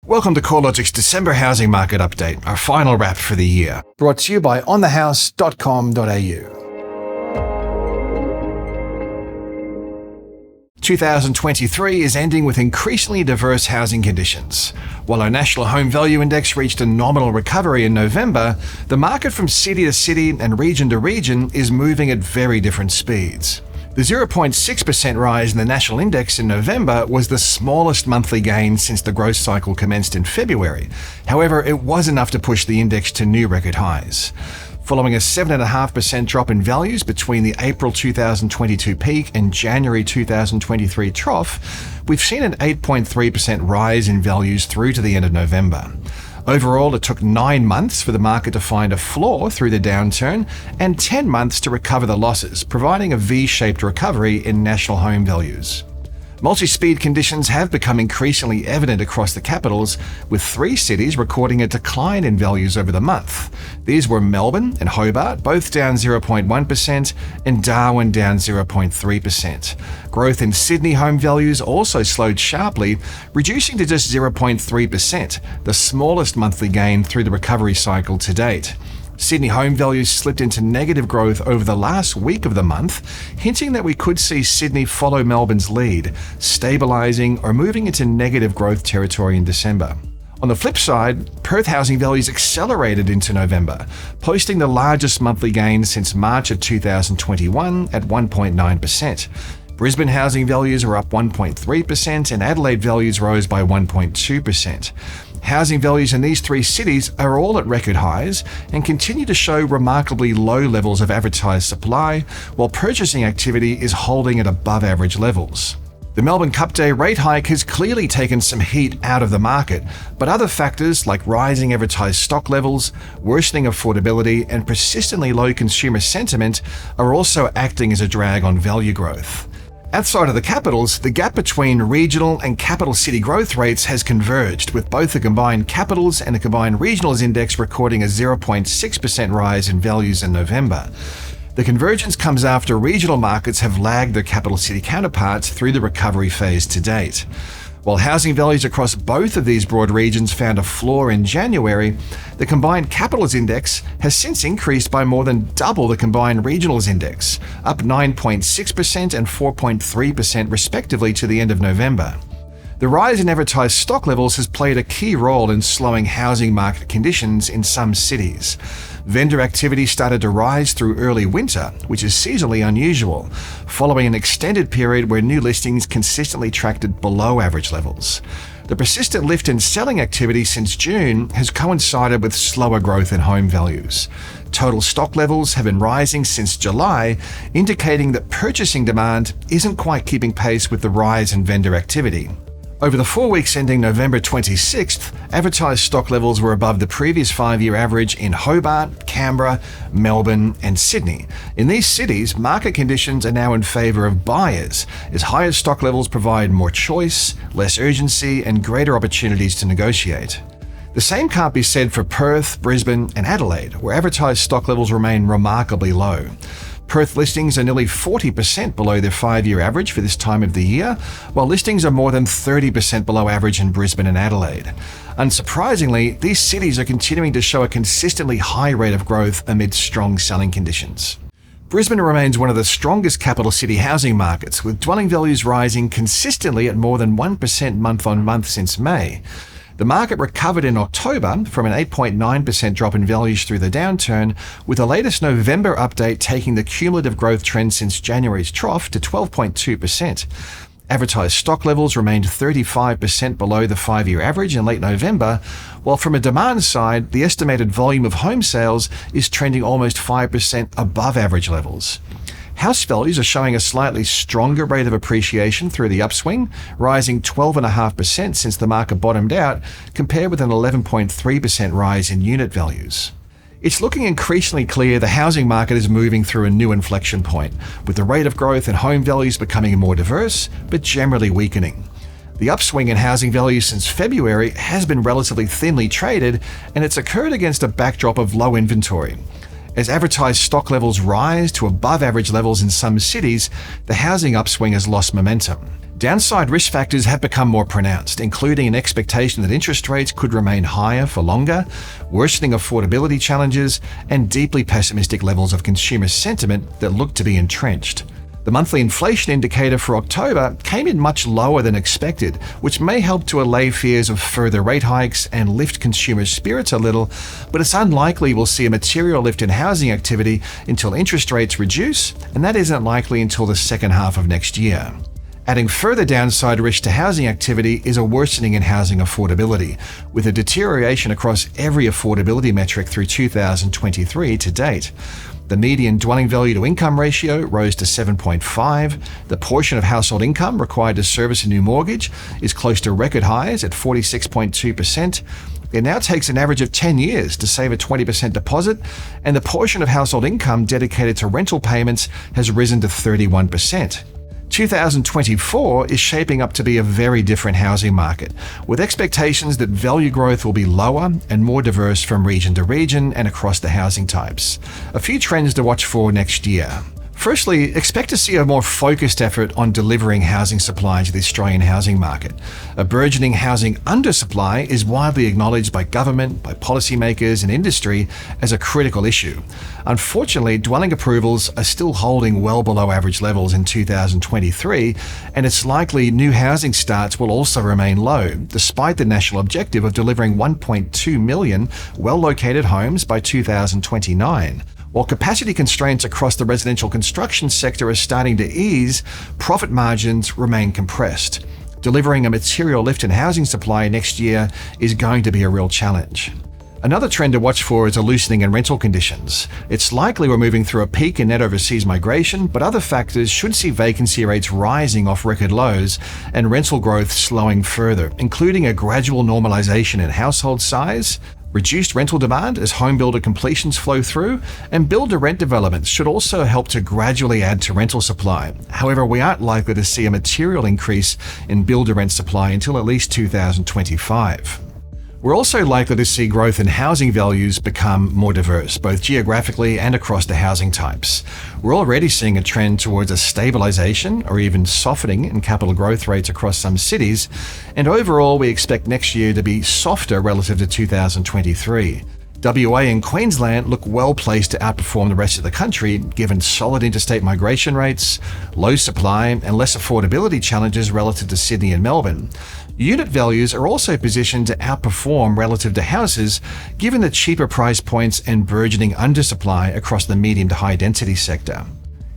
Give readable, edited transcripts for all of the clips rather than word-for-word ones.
Welcome to CoreLogic's December housing market update, our final wrap for the year. Brought to you by onthehouse.com.au. 2023 is ending with increasingly diverse housing conditions. While our National Home Value Index reached a nominal recovery in November, the market from city to city and region to region is moving at very different speeds. The 0.6% rise in the national index in November was the smallest monthly gain since the growth cycle commenced in February. However, it was enough to push the index to new record highs. Following a 7.5% drop in values between the April 2022 peak and January 2023 trough, we've seen an 8.3% rise in values through to the end of November. Overall, it took 9 months for the market to find a floor through the downturn and 10 months to recover the losses, providing a V-shaped recovery in national home values. Multi-speed conditions have become increasingly evident across the capitals, with 3 cities recording a decline in values over the month. These were Melbourne and Hobart, both down 0.1%, and Darwin down 0.3%. Growth in Sydney home values also slowed sharply, reducing to just 0.3%, the smallest monthly gain through the recovery cycle to date. Sydney home values slipped into negative growth over the last week of the month, hinting that we could see Sydney follow Melbourne's lead, stabilising or moving into negative growth territory in December. On the flip side, Perth housing values accelerated into November, posting the largest monthly gain since March of 2021 at 1.9%. Brisbane housing values were up 1.3% and Adelaide values rose by 1.2%. Housing values in these 3 cities are all at record highs and continue to show remarkably low levels of advertised supply, while purchasing activity is holding at above average levels. The Melbourne Cup Day rate hike has clearly taken some heat out of the market, but other factors like rising advertised stock levels, worsening affordability, and persistently low consumer sentiment are also acting as a drag on value growth. Outside of the capitals, the gap between regional and capital city growth rates has converged, with both the combined capitals and the combined regionals index recording a 0.6% rise in values in November. The convergence comes after regional markets have lagged their capital city counterparts through the recovery phase to date. While housing values across both of these broad regions found a floor in January, the combined capitals index has since increased by more than double the combined regionals index, up 9.6% and 4.3% respectively to the end of November. The rise in advertised stock levels has played a key role in slowing housing market conditions in some cities. Vendor activity started to rise through early winter, which is seasonally unusual, following an extended period where new listings consistently tracked at below average levels. The persistent lift in selling activity since June has coincided with slower growth in home values. Total stock levels have been rising since July, indicating that purchasing demand isn't quite keeping pace with the rise in vendor activity. Over the 4 weeks ending November 26th, advertised stock levels were above the previous 5-year average in Hobart, Canberra, Melbourne, and Sydney. In these cities, market conditions are now in favour of buyers, as higher stock levels provide more choice, less urgency, and greater opportunities to negotiate. The same can't be said for Perth, Brisbane, and Adelaide, where advertised stock levels remain remarkably low. Perth listings are nearly 40% below their 5-year average for this time of the year, while listings are more than 30% below average in Brisbane and Adelaide. Unsurprisingly, these cities are continuing to show a consistently high rate of growth amid strong selling conditions. Brisbane remains one of the strongest capital city housing markets, with dwelling values rising consistently at more than 1% month-on-month since May. The market recovered in October from an 8.9% drop in values through the downturn, with the latest November update taking the cumulative growth trend since January's trough to 12.2%. Advertised stock levels remained 35% below the 5-year average in late November, while from a demand side, the estimated volume of home sales is trending almost 5% above average levels. House values are showing a slightly stronger rate of appreciation through the upswing, rising 12.5% since the market bottomed out, compared with an 11.3% rise in unit values. It's looking increasingly clear the housing market is moving through a new inflection point, with the rate of growth in home values becoming more diverse, but generally weakening. The upswing in housing values since February has been relatively thinly traded, and it's occurred against a backdrop of low inventory. As advertised stock levels rise to above average levels in some cities, the housing upswing has lost momentum. Downside risk factors have become more pronounced, including an expectation that interest rates could remain higher for longer, worsening affordability challenges, and deeply pessimistic levels of consumer sentiment that look to be entrenched. The monthly inflation indicator for October came in much lower than expected, which may help to allay fears of further rate hikes and lift consumer spirits a little, but it's unlikely we'll see a material lift in housing activity until interest rates reduce, and that isn't likely until the second half of next year. Adding further downside risk to housing activity is a worsening in housing affordability, with a deterioration across every affordability metric through 2023 to date. The median dwelling value to income ratio rose to 7.5. The portion of household income required to service a new mortgage is close to record highs at 46.2%. It now takes an average of 10 years to save a 20% deposit, and the portion of household income dedicated to rental payments has risen to 31%. 2024 is shaping up to be a very different housing market, with expectations that value growth will be lower and more diverse from region to region and across the housing types. A few trends to watch for next year. Firstly, expect to see a more focused effort on delivering housing supply to the Australian housing market. A burgeoning housing undersupply is widely acknowledged by government, by policymakers and industry as a critical issue. Unfortunately, dwelling approvals are still holding well below average levels in 2023, and it's likely new housing starts will also remain low, despite the national objective of delivering 1.2 million well-located homes by 2029. While capacity constraints across the residential construction sector are starting to ease, profit margins remain compressed. Delivering a material lift in housing supply next year is going to be a real challenge. Another trend to watch for is a loosening in rental conditions. It's likely we're moving through a peak in net overseas migration, but other factors should see vacancy rates rising off record lows and rental growth slowing further, including a gradual normalization in household size, reduced rental demand as home builder completions flow through, and build-to-rent developments should also help to gradually add to rental supply. However, we aren't likely to see a material increase in build-to-rent supply until at least 2025. We're also likely to see growth in housing values become more diverse, both geographically and across the housing types. We're already seeing a trend towards a stabilization or even softening in capital growth rates across some cities, and overall we expect next year to be softer relative to 2023. WA and Queensland look well placed to outperform the rest of the country given solid interstate migration rates, low supply, and less affordability challenges relative to Sydney and Melbourne. Unit values are also positioned to outperform relative to houses given the cheaper price points and burgeoning undersupply across the medium to high density sector.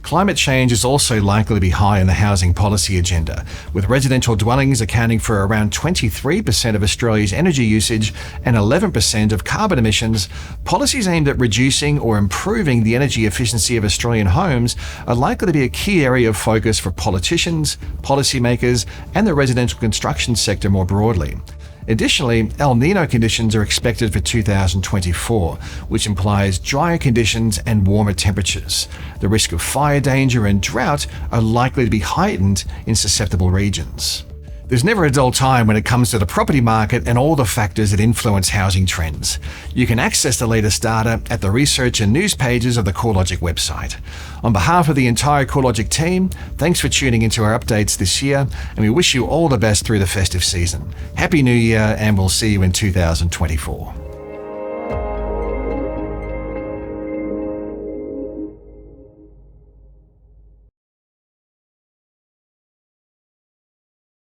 Climate change is also likely to be high on the housing policy agenda, with residential dwellings accounting for around 23% of Australia's energy usage and 11% of carbon emissions. Policies aimed at reducing or improving the energy efficiency of Australian homes are likely to be a key area of focus for politicians, policymakers, and the residential construction sector more broadly. Additionally, El Niño conditions are expected for 2024, which implies drier conditions and warmer temperatures. The risk of fire danger and drought are likely to be heightened in susceptible regions. There's never a dull time when it comes to the property market and all the factors that influence housing trends. You can access the latest data at the research and news pages of the CoreLogic website. On behalf of the entire CoreLogic team, thanks for tuning into our updates this year, and we wish you all the best through the festive season. Happy New Year, and we'll see you in 2024.